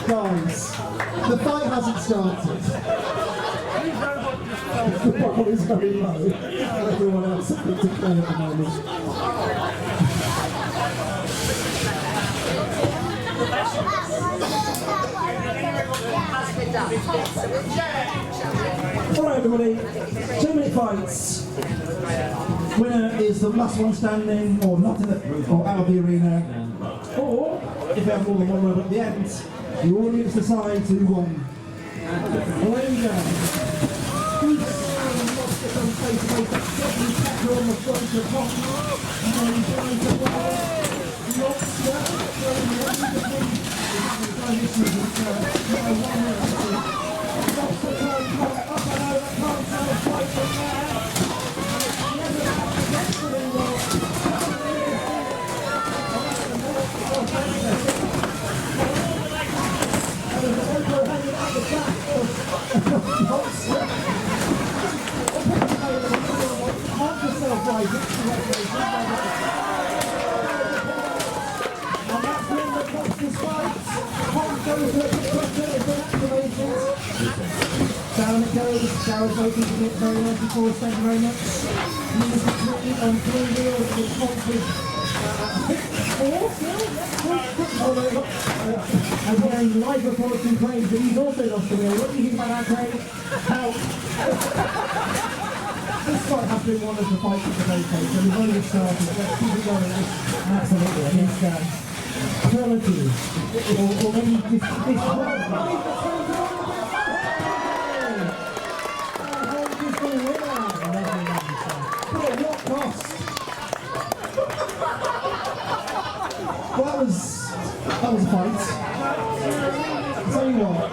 Guys, the fight hasn't started. The ball is very low. Everyone else is a bit to play at the moment. Alright everybody, 2-minute fights. Winner is the last one standing, or not in the, or out of the arena. Or, if you have more than one rub at the end, the audience decides who won. Away we go. Lob-Ster on face-to-face, second tackle on the front of Honk. And then trying to win. Lob-Ster throwing the end of the lead. Lob-Ster trying to come up and over, can't tell a fight from there. Never happened against the anymore. Down it goes, Daryl's open to it very nicely for us, thank you very much. Number 3 on 3 wheels with Honk with 4 still? And wearing live reports and claims that he's also lost the wheel. What do you think about that, Craig? Help! This fight has been one of the fights of the day, so we've only started. Let's keep it going. Absolutely, against Trilogy. Or maybe this that was a fight. I'll tell you what,